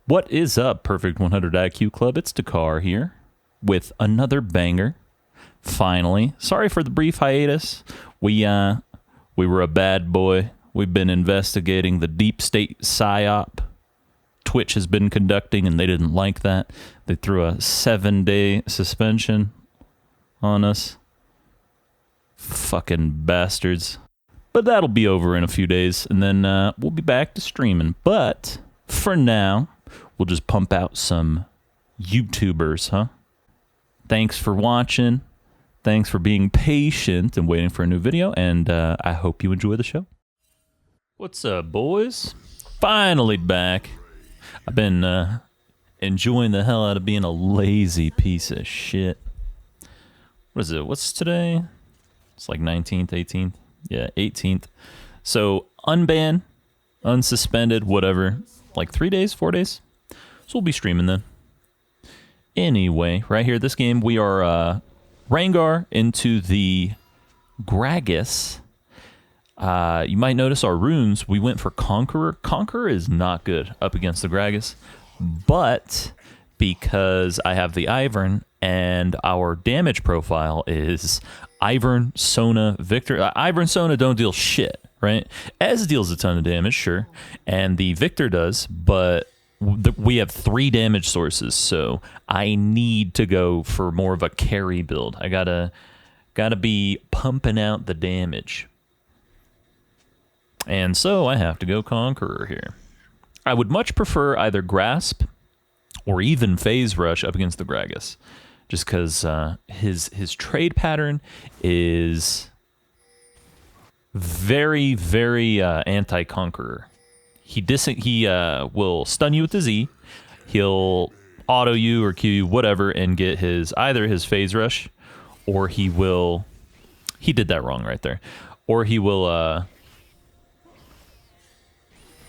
What is up, Perfect 100 IQ Club? It's Dekar here with another banger. Finally, sorry for the brief hiatus. We were a bad boy. We've been investigating the deep state psyop Twitch has been conducting, and they didn't like that. They threw a 7-day suspension on us. Fucking bastards. But that'll be over in a few days, and then we'll be back to streaming. But for now, we'll just pump out some YouTubers, huh? Thanks for watching. Thanks for being patient and waiting for a new video, and I hope you enjoy the show. What's up, boys? Finally back. I've been enjoying the hell out of being a lazy piece of shit. What is it? What's today? It's like 19th, 18th? Yeah, 18th. So, unbanned, unsuspended, whatever. Like 3 days, 4 days? So we'll be streaming then. Anyway, right here, this game, we are rengar into the Gragas. You might notice our runes, we went for Conqueror. Conqueror is not good up against the Gragas, but because I have the Ivern and our damage profile is Ivern, Sona, Victor. Ivern, Sona don't deal shit, right? Ez deals a ton of damage, sure, and the Victor does, but we have 3 damage sources, so I need to go for more of a carry build. I gotta be pumping out the damage. And so I have to go Conqueror here. I would much prefer either Grasp or even Phase Rush up against the Gragas, just because his trade pattern is very, very anti-Conqueror. He will stun you with the Z, he'll auto you or Q you, whatever, and get either his Phase Rush, or he did that wrong right there, or he will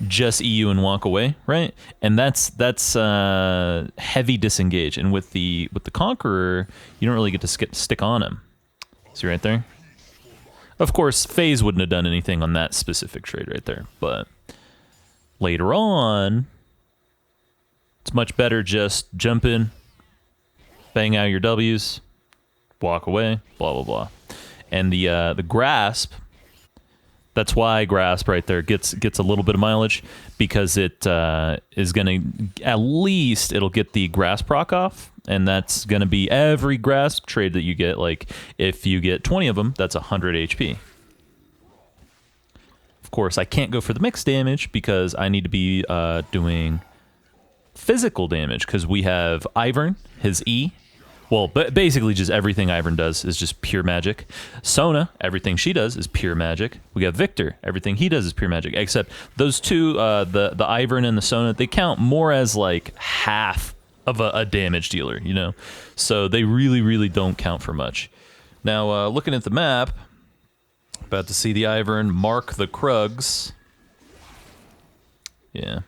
just EU and walk away, right? And that's heavy disengage. And with the Conqueror, you don't really get to stick on him. See right there? Of course, Phase wouldn't have done anything on that specific trade right there, but later on, it's much better just jump in, bang out your W's, walk away, blah blah blah. And the Grasp. That's why Grasp right there gets a little bit of mileage, because it is going to, at least it'll get the Grasp proc off, and that's going to be every Grasp trade that you get. Like, if you get 20 of them, that's 100 HP. Of course, I can't go for the mixed damage because I need to be doing physical damage, because we have Ivern, his E. Well, but basically just everything Ivern does is just pure magic. Sona, everything she does is pure magic. We got Victor, everything he does is pure magic. Except those two, the Ivern and the Sona, they count more as like half of a damage dealer, you know? So they really, really don't count for much. Now, looking at the map, about to see the Ivern mark the Krugs. Yeah.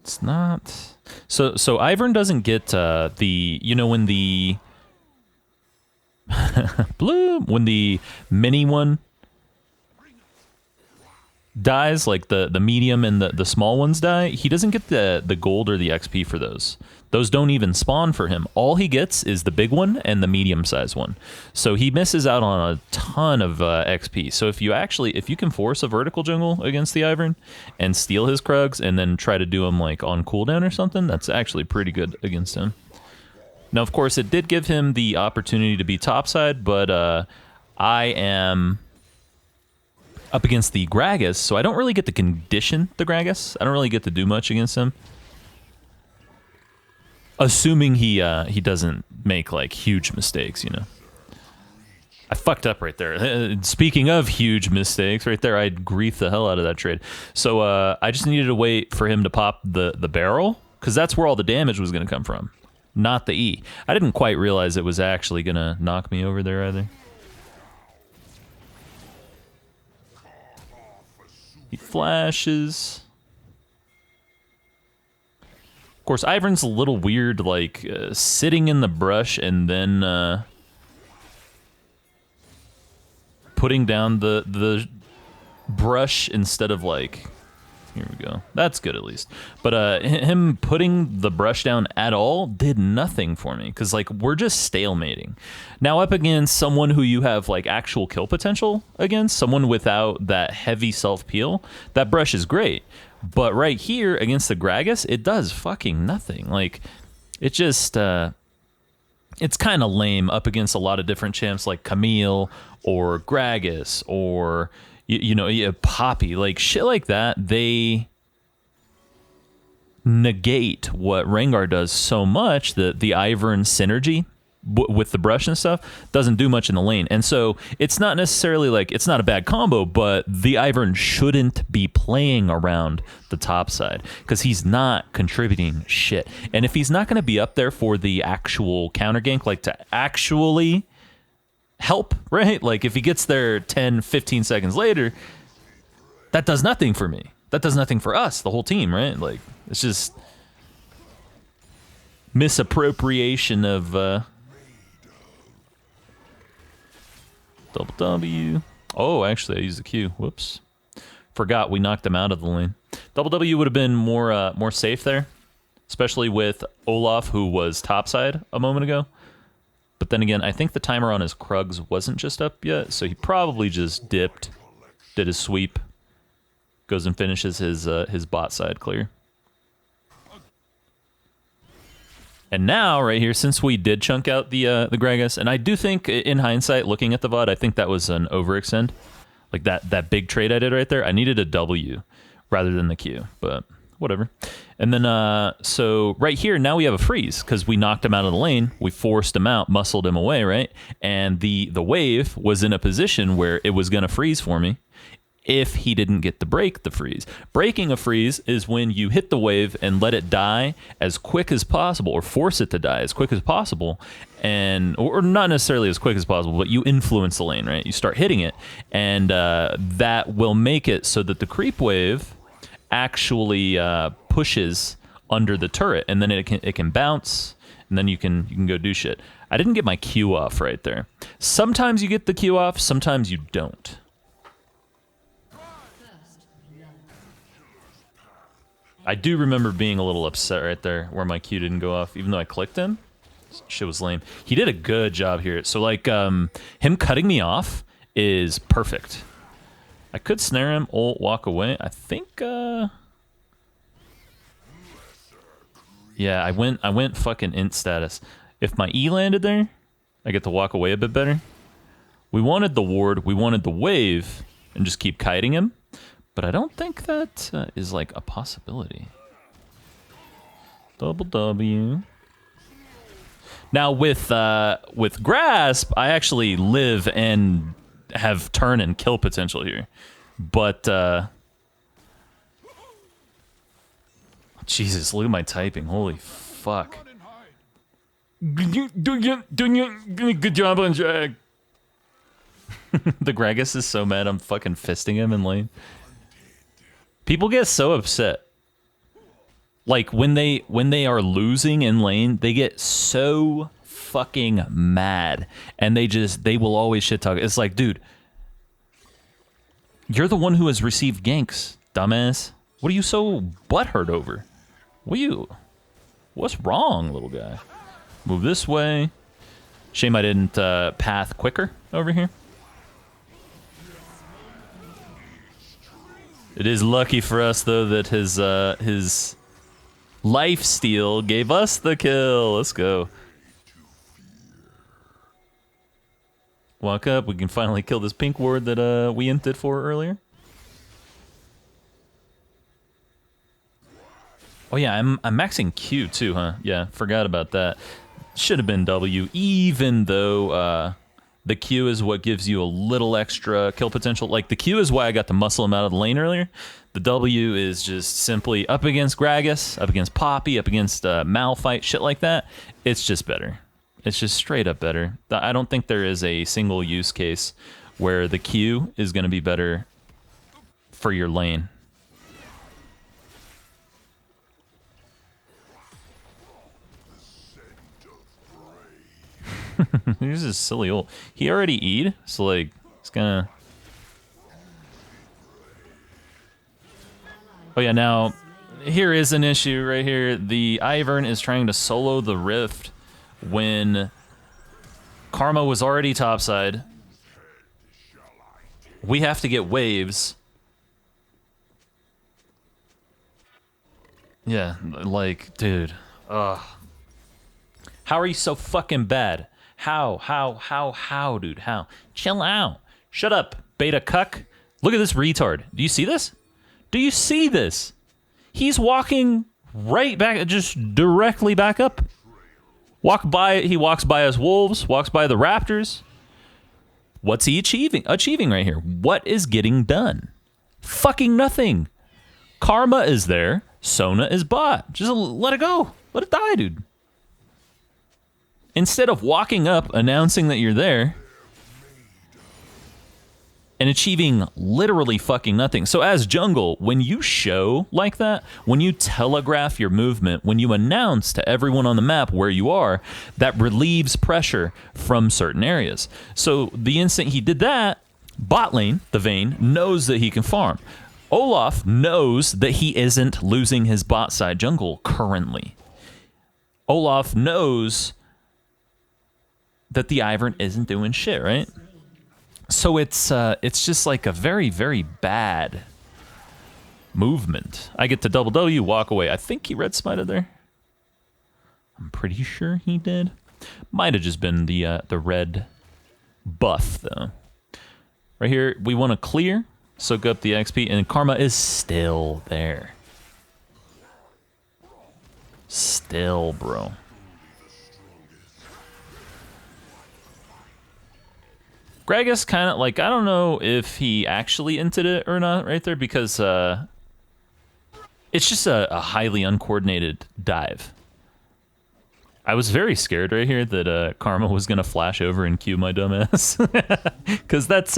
It's not... So Ivern doesn't get the, you know, when the when the mini one dies, like the medium and the small ones die, he doesn't get the gold or the XP for those. Those don't even spawn for him. All he gets is the big one and the medium sized one. So he misses out on a ton of XP. So if you can force a vertical jungle against the Ivern and steal his Krugs and then try to do him like on cooldown or something, that's actually pretty good against him. Now, of course, it did give him the opportunity to be topside, but I am up against the Gragas, so I don't really get to condition the Gragas. I don't really get to do much against him. Assuming he doesn't make like huge mistakes, you know. I fucked up right there. Speaking of huge mistakes, right there, I griefed the hell out of that trade. So I just needed to wait for him to pop the barrel, because that's where all the damage was going to come from, not the E. I didn't quite realize it was actually going to knock me over there either. He flashes. Of course, Ivern's a little weird, like sitting in the brush and then putting down the brush instead of like Here we go. That's good at least. But him putting the brush down at all did nothing for me because like we're just stalemating. Now up against someone who you have like actual kill potential against, someone without that heavy self peel, that brush is great. But right here against the Gragas, it does fucking nothing. Like it just it's kind of lame up against a lot of different champs like Camille or Gragas or you know, Poppy, like shit like that. They negate what Rengar does so much that the Ivern synergy with the brush and stuff doesn't do much in the lane. And so it's not necessarily like it's not a bad combo, but the Ivern shouldn't be playing around the top side because he's not contributing shit. And if he's not going to be up there for the actual counter gank, like to actually help, right? Like if he gets there 10, 15 seconds later, that does nothing for me. That does nothing for us, the whole team, right? Like it's just misappropriation of double W. Oh, actually I used the Q. Whoops. Forgot we knocked him out of the lane. Double W would have been more safe there, especially with Olaf, who was topside a moment ago. But then again, I think the timer on his Krugs wasn't just up yet, so he probably just dipped, did his sweep, goes and finishes his bot side clear. And now, right here, since we did chunk out the Gragas, and I do think, in hindsight, looking at the VOD, I think that was an overextend. Like that big trade I did right there, I needed a W rather than the Q, but whatever. And then, so right here, now we have a freeze because we knocked him out of the lane. We forced him out, muscled him away, right? And the wave was in a position where it was going to freeze for me if he didn't get to break the freeze. Breaking a freeze is when you hit the wave and let it die as quick as possible, or force it to die as quick as possible, and or not necessarily as quick as possible, but you influence the lane, right? You start hitting it, and that will make it so that the creep wave actually pushes under the turret, and then it can bounce, and then you can go do shit. I didn't get my Q off right there. Sometimes you get the Q off, sometimes you don't. I do remember being a little upset right there where my Q didn't go off, even though I clicked him. Shit was lame. He did a good job here. So like him cutting me off is perfect. I could snare him, ult, walk away. I think yeah, I went fucking int status. If my E landed there, I get to walk away a bit better. We wanted the ward, we wanted the wave, and just keep kiting him. But I don't think that is like a possibility. Double W. Now with Grasp, I actually live and have turn and kill potential here. But Jesus, look at my typing. Holy fuck. Good job on Jack. The Gragas is so mad I'm fucking fisting him in lane. People get so upset. Like when they are losing in lane, they get so fucking mad, and they will always shit talk. It's like, dude, you're the one who has received ganks, dumbass. What are you so butthurt over? What's wrong, little guy? Move this way. Shame I didn't path quicker over here. It is lucky for us, though, that his life steal gave us the kill. Let's go. Walk up. We can finally kill this pink ward that we inted for earlier. Oh yeah, I'm maxing Q too, huh? Yeah, forgot about that. Should have been W, even though the Q is what gives you a little extra kill potential. Like, the Q is why I got to muscle him out of the lane earlier. The W is just simply up against Gragas, up against Poppy, up against Malphite, shit like that. It's just better. It's just straight up better. I don't think there is a single use case where the Q is going to be better for your lane. Here's his silly ult. He already E'd, so like, it's gonna... Oh yeah, now here is an issue right here. The Ivern is trying to solo the Rift when Karma was already topside. We have to get waves. Yeah, like, dude. Ugh. How are you so fucking bad? How, dude? How? Chill out. Shut up, beta cuck. Look at this retard. Do you see this? Do you see this? He's walking right back, just directly back up. He walks by us wolves, walks by the raptors. What's he achieving right here? What is getting done? Fucking nothing. Karma is there. Sona is bot. Just let it go. Let it die, dude. Instead of walking up, announcing that you're there, and achieving literally fucking nothing. So as jungle, when you show like that, when you telegraph your movement, when you announce to everyone on the map where you are, that relieves pressure from certain areas. So the instant he did that, bot lane, the Vayne, knows that he can farm. Olaf knows that he isn't losing his bot side jungle currently. Olaf knows that the Ivern isn't doing shit, right? So it's just like a very, very bad movement. I get to double W, walk away. I think he red smited there. I'm pretty sure he did. Might have just been the red buff though. Right here, we want to clear, soak up the XP, and Karma is still there. Still, bro. Gragas kind of, like, I don't know if he actually inted it or not right there, because it's just a highly uncoordinated dive. I was very scared right here that Karma was going to flash over and Q my dumbass. Because that's,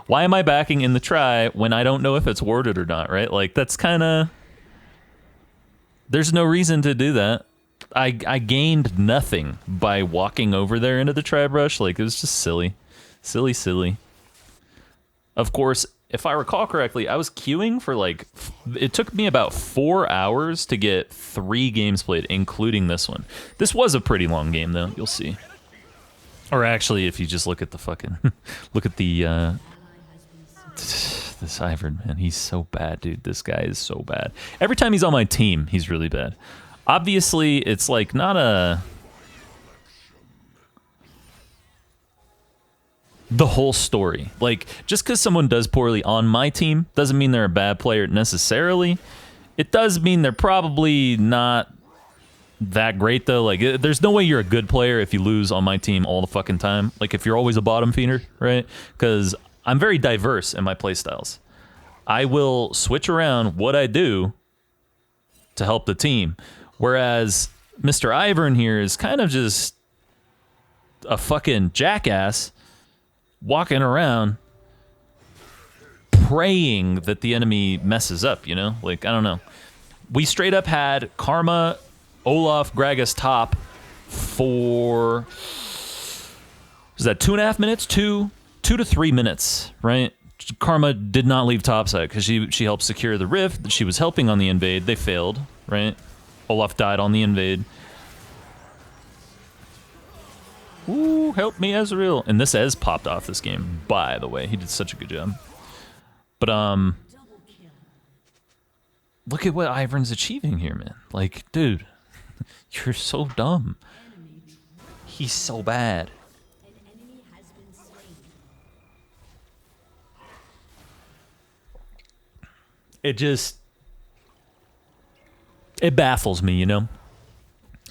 why am I backing in the try when I don't know if it's warded or not, right? Like, that's kind of, there's no reason to do that. I gained nothing by walking over there into the tri brush. Like, it was just silly. Silly. Of course, if I recall correctly, I was queuing for like, it took me about 4 hours to get 3 games played, including this one. This was a pretty long game though, you'll see. Or actually, if you just look at the fucking, look at the, this Ivern, man, he's so bad, dude. This guy is so bad. Every time he's on my team, he's really bad. Obviously, it's like not the whole story. Like, just because someone does poorly on my team doesn't mean they're a bad player necessarily. It does mean they're probably not that great though. Like, there's no way you're a good player if you lose on my team all the fucking time. Like, if you're always a bottom feeder, right? Because I'm very diverse in my playstyles. I will switch around what I do to help the team. Whereas Mr. Ivern here is kind of just a fucking jackass walking around praying that the enemy messes up, you know? Like, I don't know. We straight up had Karma, Olaf, Gragas top for, was that 2.5 minutes? 2 to 3 minutes, right? Karma did not leave topside because she helped secure the rift. She was helping on the invade. They failed, right? Olaf died on the invade. Ooh, help me, Ezreal. And this Ez popped off this game, by the way. He did such a good job. But, look at what Ivern's achieving here, man. Like, dude, you're so dumb. He's so bad. It baffles me, you know?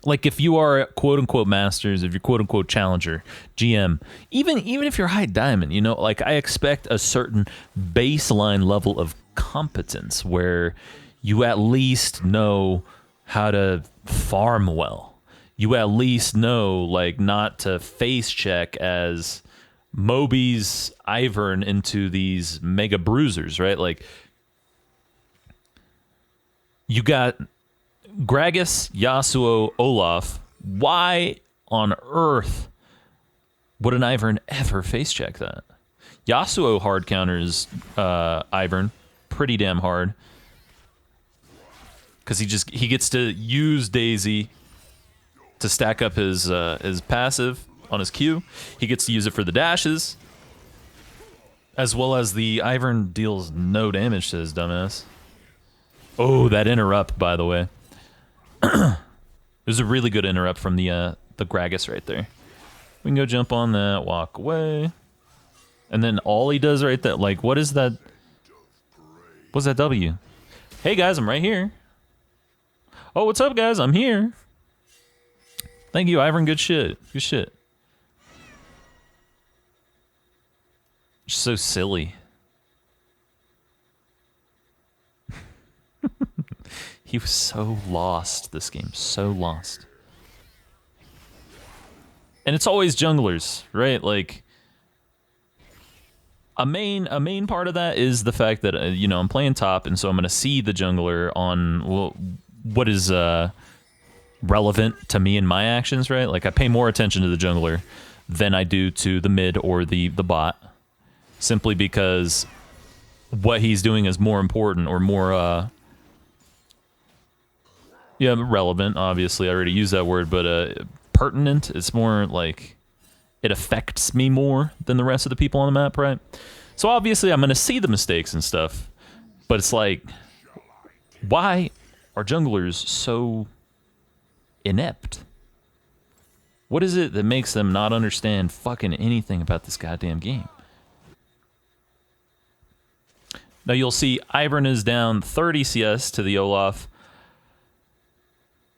Like, if you are quote-unquote masters, if you're quote-unquote challenger, GM, even if you're high diamond, you know, like, I expect a certain baseline level of competence where you at least know how to farm well. You at least know, like, not to face check as Moby's Ivern into these mega bruisers, right? Like, you got Gragas, Yasuo, Olaf. Why on earth would an Ivern ever face check that? Yasuo hard counters Ivern pretty damn hard. because he gets to use Daisy to stack up his passive on his Q. He gets to use it for the dashes, as well as the Ivern deals no damage to his dumbass. Oh, that interrupt, by the way. It was a really good interrupt from the Gragas right there. We can go jump on that, walk away. And then all he does right there, like, what is that? What's that W? Hey guys, I'm right here. Oh, what's up guys? I'm here. Thank you, Ivern. Good shit. Good shit. So silly. He was so lost this game. So lost. And it's always junglers, right? Like, a main part of that is the fact that you know, I'm playing top, and so I'm gonna see the jungler on, well, what is relevant to me and my actions, right? Like, I pay more attention to the jungler than I do to the mid or the bot, simply because what he's doing is more important or more yeah, relevant. Obviously, I already used that word, but pertinent. It's more like it affects me more than the rest of the people on the map, right? So obviously I'm going to see the mistakes and stuff, but it's like, why are junglers so inept? What is it that makes them not understand fucking anything about this goddamn game? Now you'll see Ivern is down 30 CS to the Olaf.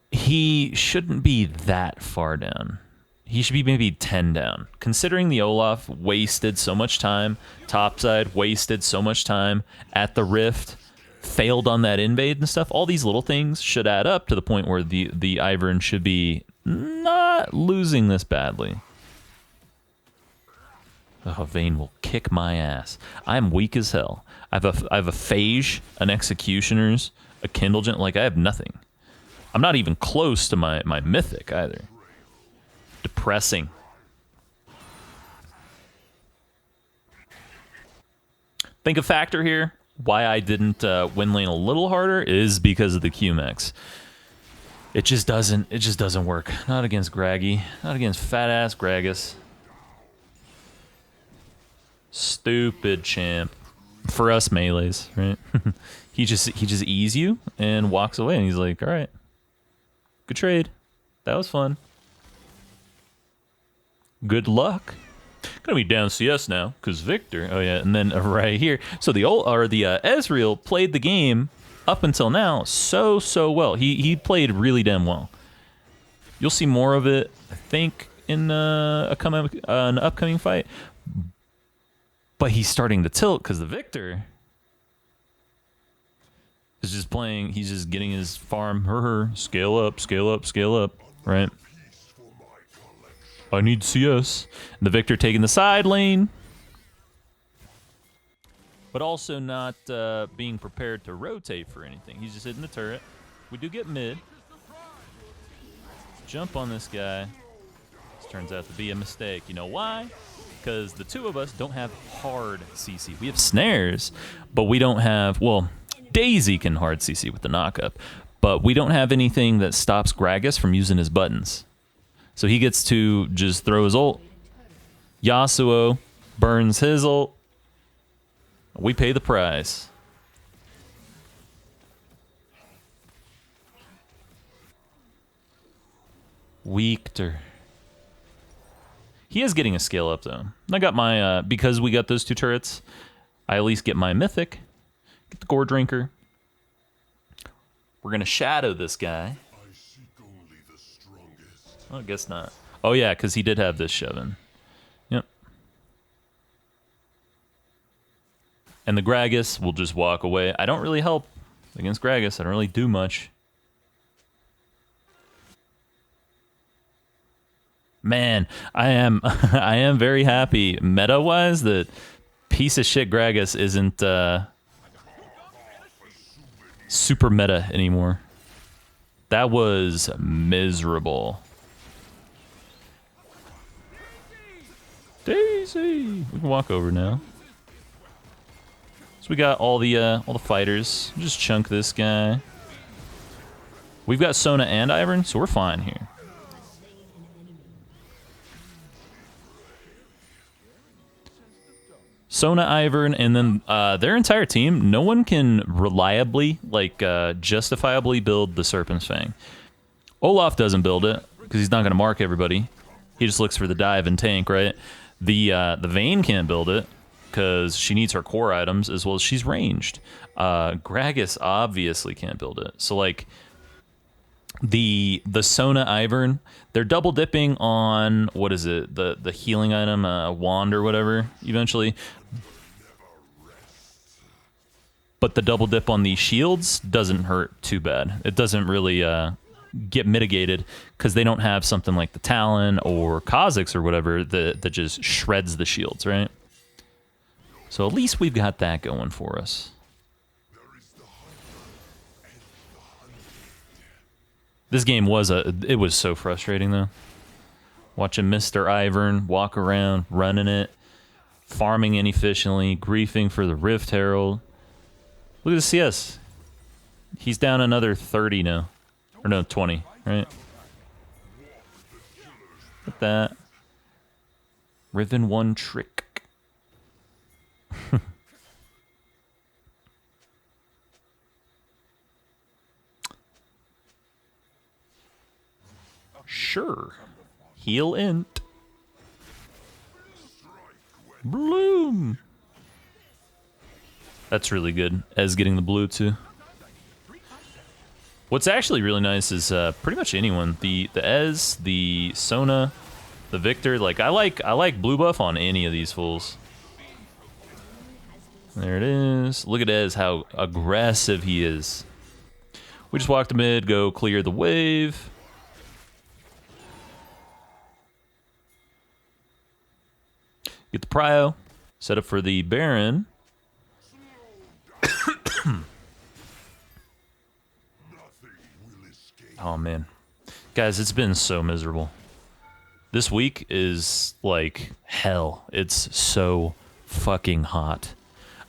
He shouldn't be that far down. He should be maybe 10 down. Considering the Olaf wasted so much time, topside wasted so much time at the Rift, failed on that invade and stuff, all these little things should add up to the point where the Ivern should be not losing this badly. Oh, Vayne will kick my ass. I'm weak as hell. I have a Phage, an Executioner's, a Kindlegent. Like, I have nothing. I'm not even close to my Mythic either. Depressing. Think a factor here why I didn't win lane a little harder is because of the Q-Max. It just doesn't work. Not against Graggy. Not against fat ass Gragas. Stupid champ. For us melees, right? he just ease you and walks away, and he's like, all right, good trade. That was fun. Good luck. Gonna be down CS now because Victor. Oh yeah, and then right here. So the Ezreal played the game up until now so well. He played really damn well. You'll see more of it, I think, in an upcoming fight. But he's starting to tilt because the Victor is just playing. He's just getting his farm. Scale up, scale up, scale up. Right. I need CS. And the Victor taking the side lane. But also not being prepared to rotate for anything. He's just hitting the turret. We do get mid. Jump on this guy. This turns out to be a mistake. You know why? Because the two of us don't have hard CC. We have snares, but we don't have... Well, Daisy can hard CC with the knockup. But we don't have anything that stops Gragas from using his buttons. So he gets to just throw his ult. Yasuo burns his ult. We pay the price. Weaker. He is getting a scale up though. I got my because we got those two turrets. I at least get my Mythic. Get the Gore Drinker. We're gonna shadow this guy. I guess not. Oh yeah, because he did have this shoving. Yep. And the Gragas will just walk away. I don't really help against Gragas. I don't really do much. Man, I am very happy meta-wise that piece of shit Gragas isn't super meta anymore. That was miserable. Daisy! We can walk over now. So we got all the fighters. Just chunk this guy. We've got Sona and Ivern, so we're fine here. Sona, Ivern, and then their entire team, no one can reliably, like, justifiably build the Serpent's Fang. Olaf doesn't build it, because he's not going to mark everybody. He just looks for the dive and tank, right? The Vayne can't build it, because she needs her core items, as well as she's ranged. Gragas obviously can't build it. So, like, the Sona Ivern, they're double dipping on, what is it, the healing item, wand or whatever, eventually. But the double dip on these shields doesn't hurt too bad. It doesn't really get mitigated because they don't have something like the Talon or Kha'Zix or whatever that just shreds the shields, right? So at least we've got that going for us. This game was it was so frustrating though. Watching Mr. Ivern walk around, running it, farming inefficiently, griefing for the Rift Herald. Look at the CS. He's down another 30 now. Or no, 20, right? Look at that. Riven 1 trick. Sure. Heal int. Bloom. That's really good. Ez getting the blue too. What's actually really nice is pretty much anyone. The Ez, the Sona, the Victor. Like I like blue buff on any of these fools. There it is. Look at Ez, how aggressive he is. We just walk to mid, go clear the wave. Get the prio. Set up for the Baron. Oh, man. Guys, it's been so miserable. This week is like hell. It's so fucking hot.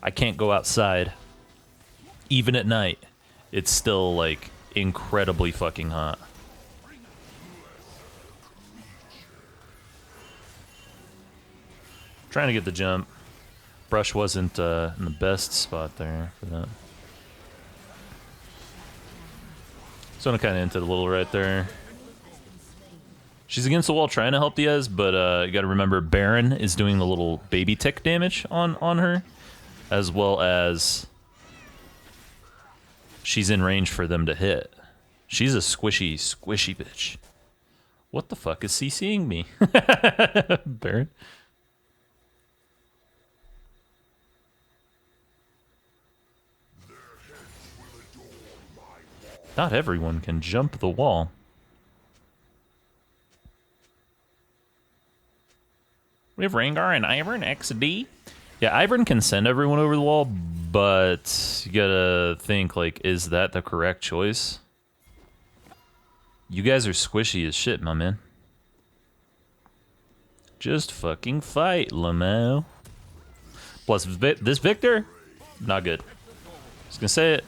I can't go outside. Even at night, it's still like incredibly fucking hot. Trying to get the jump. Brush wasn't in the best spot there for that. Sona kind of hinted a little right there. She's against the wall trying to help Diaz, but you got to remember Baron is doing the little baby tick damage on her, as well as she's in range for them to hit. She's a squishy bitch. What the fuck is CCing me? Baron? Not everyone can jump the wall. We have Rengar and Ivern XD. Yeah, Ivern can send everyone over the wall, but you gotta think, like, is that the correct choice? You guys are squishy as shit, my man. Just fucking fight, Lamau. Plus, this Victor, not good. Just gonna say it.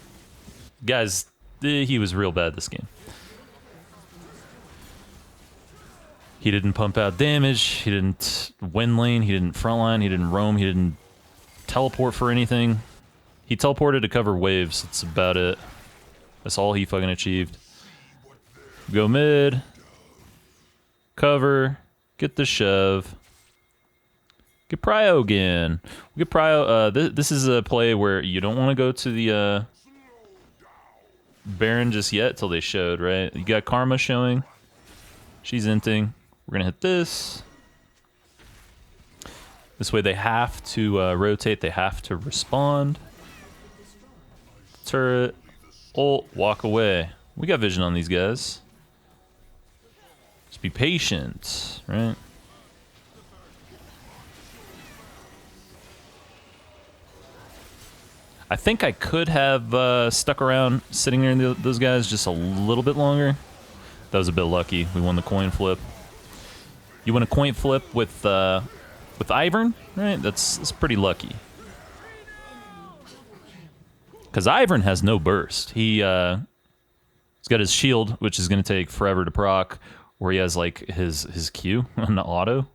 Guys, he was real bad this game. He didn't pump out damage, he didn't win lane, he didn't frontline, he didn't roam, he didn't teleport for anything. He teleported to cover waves, that's about it. That's all he fucking achieved. Go mid. Cover. Get the shove. Get prio again. We get prio. This is a play where you don't want to go to the Baron just yet till they showed, right? You got Karma showing. She's inting. We're going to hit this. This way they have to rotate. They have to respond. Turret. Ult. Walk away. We got vision on these guys. Just be patient, right? I think I could have stuck around sitting there in those guys just a little bit longer. That was a bit lucky. We won the coin flip. You win a coin flip with Ivern, right? That's pretty lucky. Because Ivern has no burst. He's got got his shield, which is going to take forever to proc, where he has like his Q on the auto.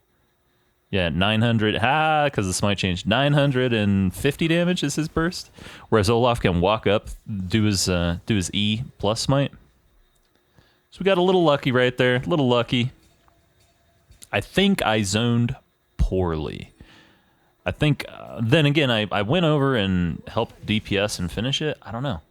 Yeah, 900, because the smite changed. 950 damage is his burst, whereas Olaf can walk up, do his E plus smite. So we got a little lucky right there, a little lucky. I think I zoned poorly. I think, then again, I went over and helped DPS and finish it. I don't know.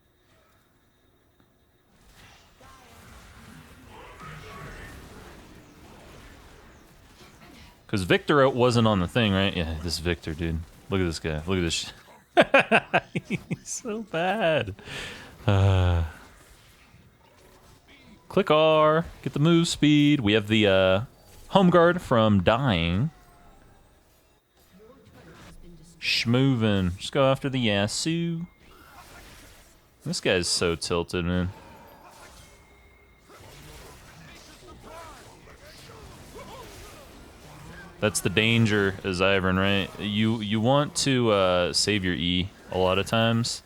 Because Victor wasn't on the thing, right? Yeah, this Victor, dude. Look at this guy. Look at this. He's so bad. Click R. Get the move speed. We have the home guard from dying. Schmoovin'. Just go after the Yasu. This guy's so tilted, man. That's the danger as Ivern, right? You want to save your E a lot of times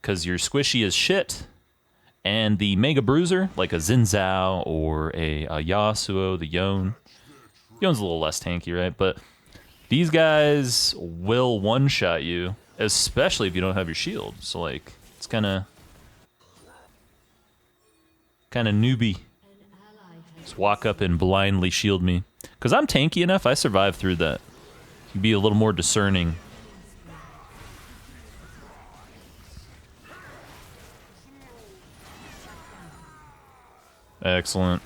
because you're squishy as shit, and the Mega Bruiser, like a Xin Zhao or a Yasuo, the Yone. Yone's a little less tanky, right? But these guys will one-shot you, especially if you don't have your shield. So, like, it's kind of newbie. Just walk up and blindly shield me. Because I'm tanky enough, I survived through that. You can be a little more discerning. Excellent.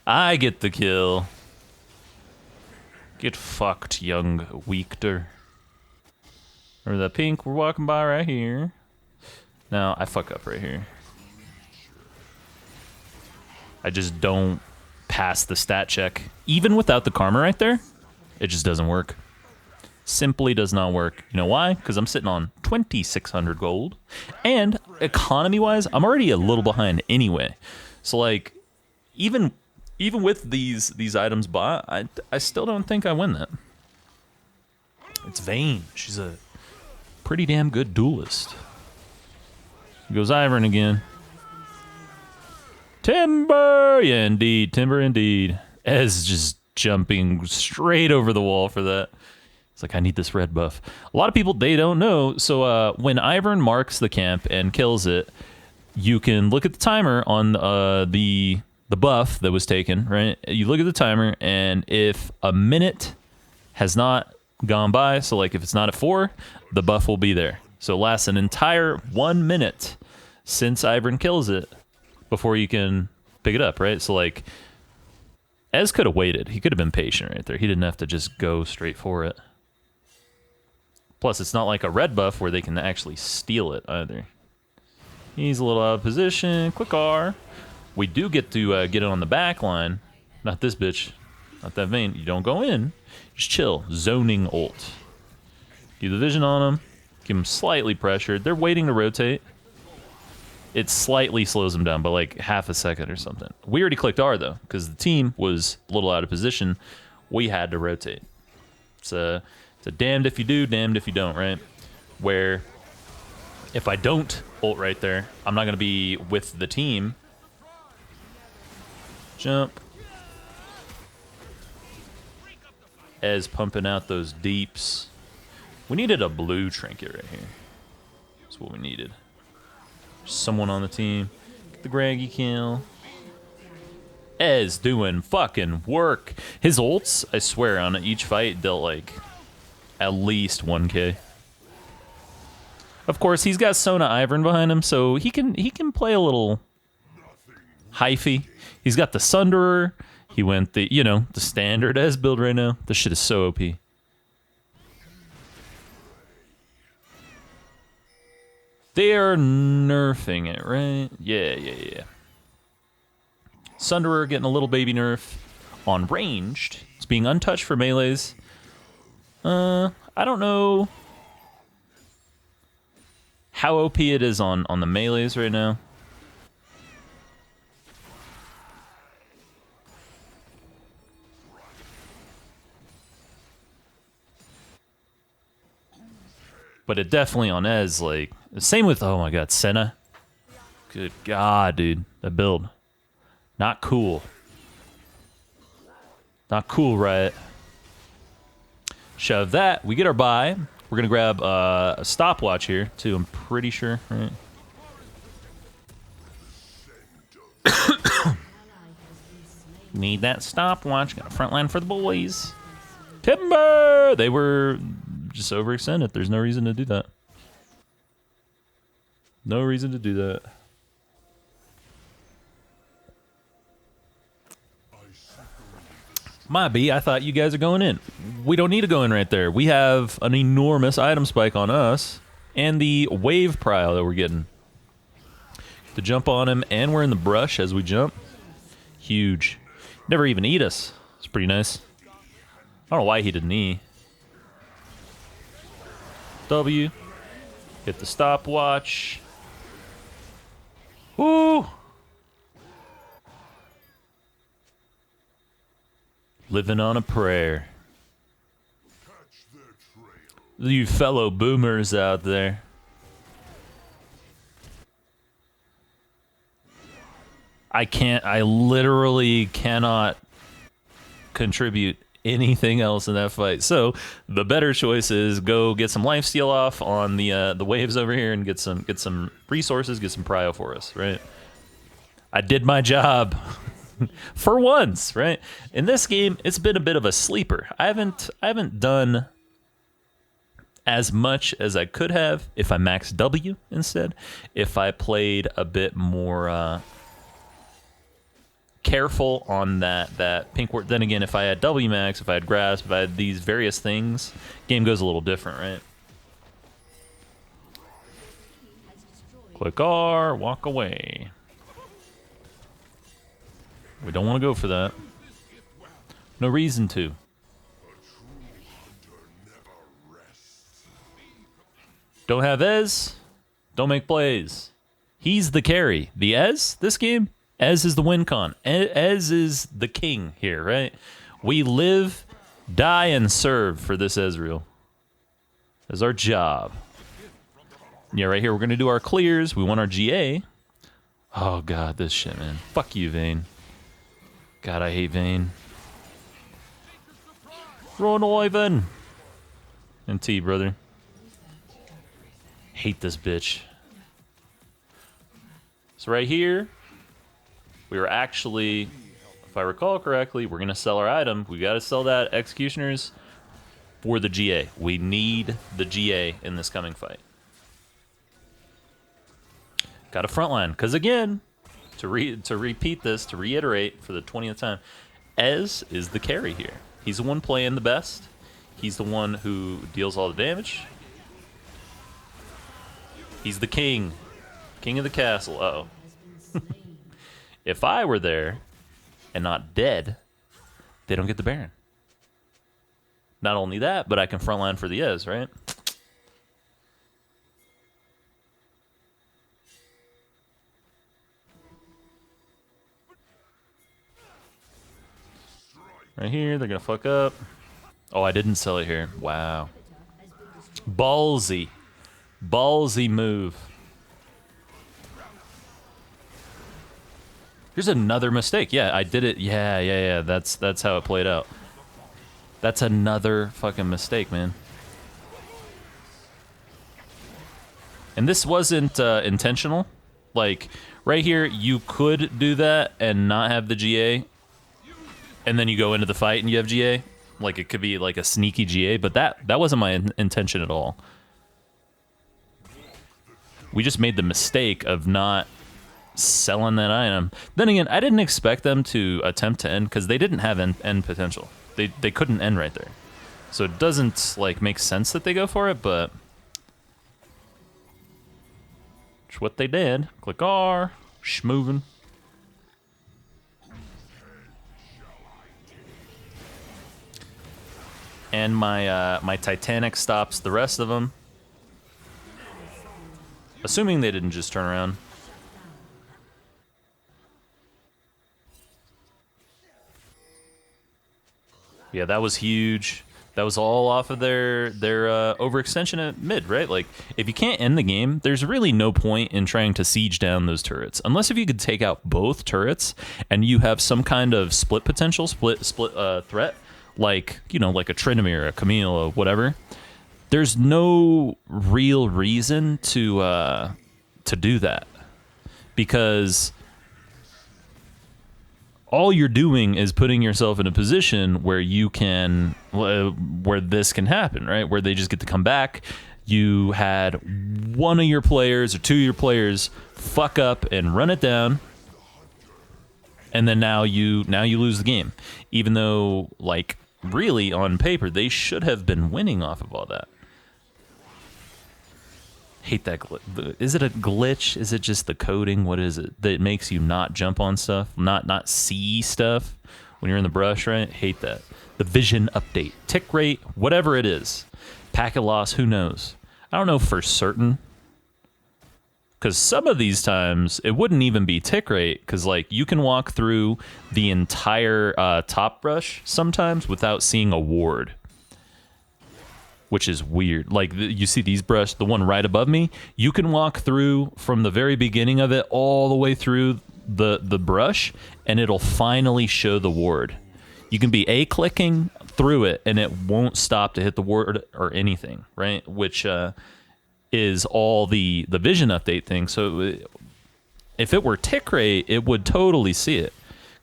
I get the kill. Get fucked, young Weekter. Remember that pink we're walking by right here. Now, I fuck up right here. I just don't pass the stat check. Even without the karma right there, it just doesn't work. Simply does not work. You know why? Because I'm sitting on 2,600 gold. And economy-wise, I'm already a little behind anyway. So, like, even with these items bought, I still don't think I win that. It's Vayne. She's a pretty damn good duelist. Here goes Ivern again. Timber! Yeah, indeed. Timber, indeed. Ez just jumping straight over the wall for that. It's like, I need this red buff. A lot of people, they don't know. So when Ivern marks the camp and kills it, you can look at the timer on the buff that was taken, right? You look at the timer, and if a minute has not gone by, so like if it's not at 4, the buff will be there. So it lasts an entire 1 minute since Ivern kills it before you can pick it up, right? So, like, Ez could have waited. He could have been patient right there. He didn't have to just go straight for it. Plus, it's not like a red buff where they can actually steal it either. He's a little out of position. Quick R. We do get to get it on the back line. Not this bitch. Not that Vayne. You don't go in. Just chill. Zoning ult. Give the vision on him. Give him slightly pressured. They're waiting to rotate. It slightly slows them down by like half a second or something. We already clicked R though, because the team was a little out of position. We had to rotate. It's a damned if you do, damned if you don't, right? Where if I don't ult right there, I'm not going to be with the team. Jump. Ez pumping out those deeps. We needed a blue trinket right here. That's what we needed. Someone on the team. Get the Graggy kill. Ez doing fucking work. His ults, I swear, on each fight dealt like at least 1k. Of course, he's got Sona Ivern behind him, so he can play a little hyphy. He's got the Sunderer. He went the standard Ez build right now. This shit is so OP. They are nerfing it, right? Yeah. Sunderer getting a little baby nerf on ranged. It's being untouched for melees. I don't know how OP it is on the melees right now. But it definitely on Ez, like, same with, oh my god, Senna. Good god, dude. That build. Not cool. Not cool, right? Shove that. We get our buy. We're going to grab a stopwatch here, too, I'm pretty sure, right? Need that stopwatch. Got a front line for the boys. Timber! They were just overextended. There's no reason to do that. No reason to do that. My B, I thought you guys are going in. We don't need to go in right there. We have an enormous item spike on us and the wave prio that we're getting. To jump on him, and we're in the brush as we jump. Huge. Never even eat us. It's pretty nice. I don't know why he didn't E. W. Hit the stopwatch. Woo! Living on a prayer. You fellow boomers out there. I literally cannot contribute anything else in that fight. So the better choice is go get some lifesteal off on the waves over here and get some resources, get some prio for us, right? I did my job. For once, right? In this game, it's been a bit of a sleeper. I haven't done as much as I could have if I maxed W instead. If I played a bit more careful on that pink word. Then again, if I had W max, if I had grasp, if I had these various things, game goes a little different, right? Click R, walk away. We don't want to go for that. No reason to. Don't have Ez. Don't make plays. He's the carry. The Ez, this game, Ez is the win con. Ez is the king here, right? We live, die, and serve for this Ezreal. That's our job. Yeah, right here, we're going to do our clears. We want our GA. Oh, God, this shit, man. Fuck you, Vayne. God, I hate Vayne. Run, Ivan. And T, brother. Hate this bitch. So right here, we were actually, if I recall correctly, we're going to sell our item. We got to sell that Executioners for the GA. We need the GA in this coming fight. Got a frontline, because again, to repeat this, to reiterate for the 20th time, Ez is the carry here. He's the one playing the best. He's the one who deals all the damage. He's the king. King of the castle. Uh-oh. If I were there and not dead, they don't get the Baron. Not only that, but I can frontline for the Ez, right? Right here, they're gonna fuck up. Oh, I didn't sell it here. Wow. Ballsy. Ballsy move. Here's another mistake. Yeah, I did it. Yeah. That's how it played out. That's another fucking mistake, man. And this wasn't intentional. Like, right here, you could do that and not have the GA. And then you go into the fight and you have GA. Like, it could be like a sneaky GA, but that wasn't my intention at all. We just made the mistake of not selling that item. Then again, I didn't expect them to attempt to end because they didn't have end potential. They couldn't end right there. So it doesn't like make sense that they go for it, but it's what they did. Click R, schmovin'. And my Titanic stops the rest of them. Assuming they didn't just turn around. Yeah, that was huge. That was all off of their overextension at mid, right? Like, if you can't end the game, there's really no point in trying to siege down those turrets. Unless if you could take out both turrets and you have some kind of split potential, split threat, like, you know, like a Tryndamere, a Camille, or whatever. There's no real reason to do that, because all you're doing is putting yourself in a position where you can, where this can happen, right? Where they just get to come back. You had one of your players or two of your players fuck up and run it down, and then now you lose the game, even though, like, really on paper they should have been winning off of all that. Hate that glitch. Is it a glitch? Is it just the coding? What is it that makes you not jump on stuff, not see stuff when you're in the brush, right? Hate that. The vision update, tick rate, whatever it is, packet loss, who knows? I don't know for certain, because some of these times it wouldn't even be tick rate, because like you can walk through the entire top brush sometimes without seeing a ward, which is weird. Like, you see these brush, the one right above me, you can walk through from the very beginning of it all the way through the brush, and it'll finally show the ward. You can be clicking through it, and it won't stop to hit the ward or anything, right? Which is all the vision update thing. So if it were tick rate, it would totally see it,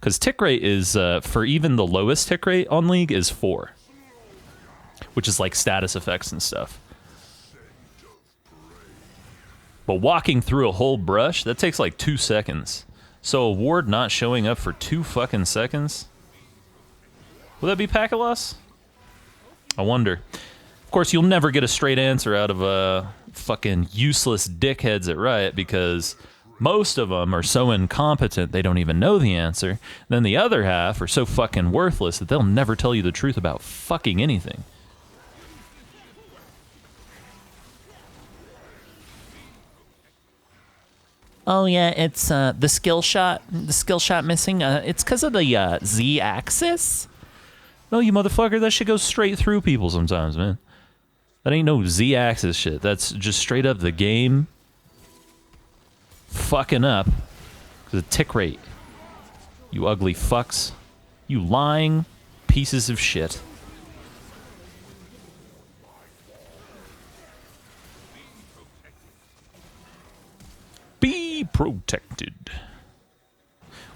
because tick rate is, for even the lowest tick rate on League, is 4. Which is like status effects and stuff. But walking through a whole brush, that takes like 2 seconds. So a ward not showing up for 2 fucking seconds? Will that be packet loss? I wonder. Of course, you'll never get a straight answer out of fucking useless dickheads at Riot, because most of them are so incompetent they don't even know the answer. Then the other half are so fucking worthless that they'll never tell you the truth about fucking anything. Oh yeah, it's the skill shot missing. It's because of the Z-axis. No, you motherfucker, that shit goes straight through people sometimes, man. That ain't no Z-axis shit. That's just straight up the game fucking up because of tick rate. You ugly fucks. You lying pieces of shit. Be protected.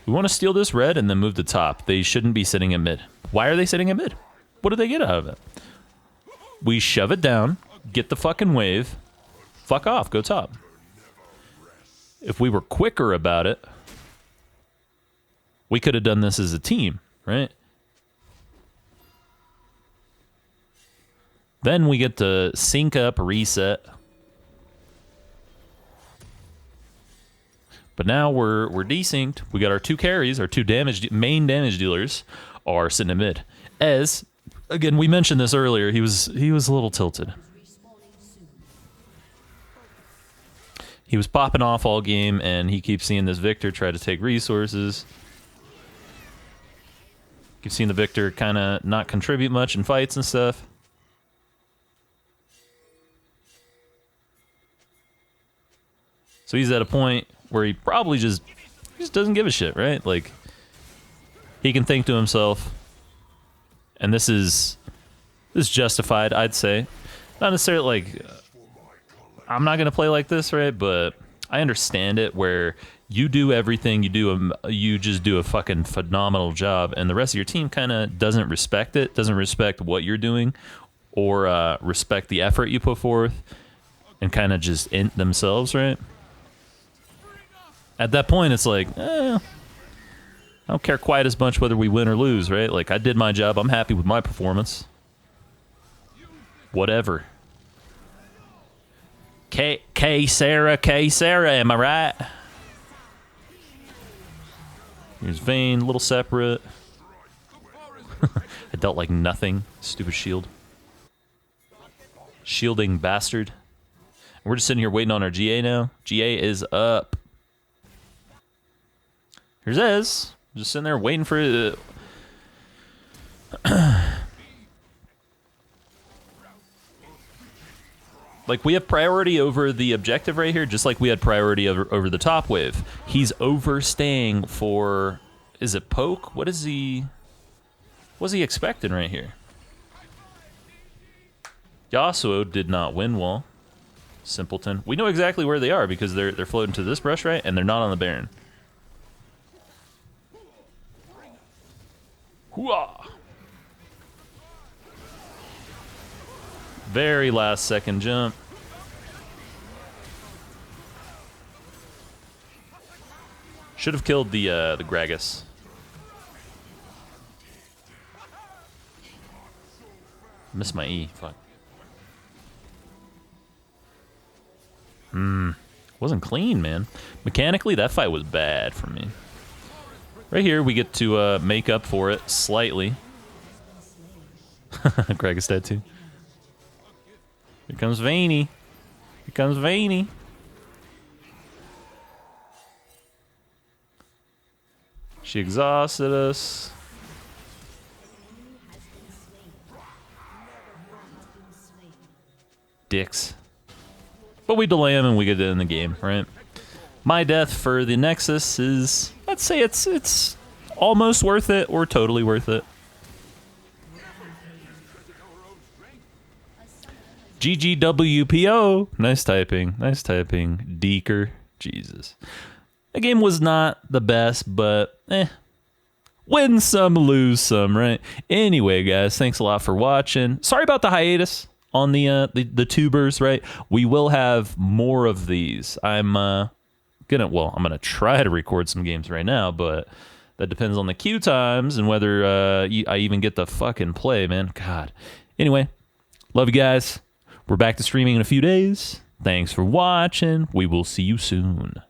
We want to steal this red and then move to top. They shouldn't be sitting at mid. Why are they sitting at mid? What do they get out of it? We shove it down, get the fucking wave, fuck off, go top. If we were quicker about it, we could have done this as a team, right? Then we get to sync up, reset. But now we're desynced. We got our 2 carries, our 2 main damage dealers are sitting in mid. As, again, we mentioned this earlier, he was a little tilted. He was popping off all game, and he keeps seeing this Victor try to take resources. Keeps seeing the Victor kind of not contribute much in fights and stuff. So he's at a point where he probably just doesn't give a shit, right? Like, he can think to himself, and this is justified, I'd say. Not necessarily like, I'm not gonna play like this, right? But I understand it, where you do everything, you just do a fucking phenomenal job, and the rest of your team kind of doesn't respect it, doesn't respect what you're doing, or respect the effort you put forth, and kind of just int themselves, right? At that point, it's like, I don't care quite as much whether we win or lose, right? Like, I did my job. I'm happy with my performance. Whatever. K Sarah, am I right? Here's Vayne, a little separate. I dealt like nothing. Stupid shield. Shielding bastard. We're just sitting here waiting on our GA now. GA is up. Here's Ez. Just sitting there waiting for it. Like, we have priority over the objective right here, just like we had priority over the top wave. He's overstaying for... Is it poke? What is he... What's he expecting right here? Yasuo did not win wall. Simpleton. We know exactly where they are because they're floating to this brush, right? And they're not on the Baron. Hooah! Very last second jump. Should have killed the Gragas. Missed my E. Fuck. Wasn't clean, man. Mechanically, that fight was bad for me. Right here, we get to make up for it slightly. Gragas dead too. Here comes Vayne. Here comes Vayne. She exhausted us. Dicks. But we delay him and we get it in the game, right? My death for the Nexus is, let's say it's almost worth it or totally worth it. GGWPO. Nice typing. Nice typing. Dekar. Jesus. The game was not the best, but win some, lose some, right? Anyway, guys, thanks a lot for watching. Sorry about the hiatus on the tubers, right? We will have more of these. I'm gonna try to record some games right now, but that depends on the queue times and whether I even get to fucking play, man. God. Anyway, love you guys. We're back to streaming in a few days. Thanks for watching. We will see you soon.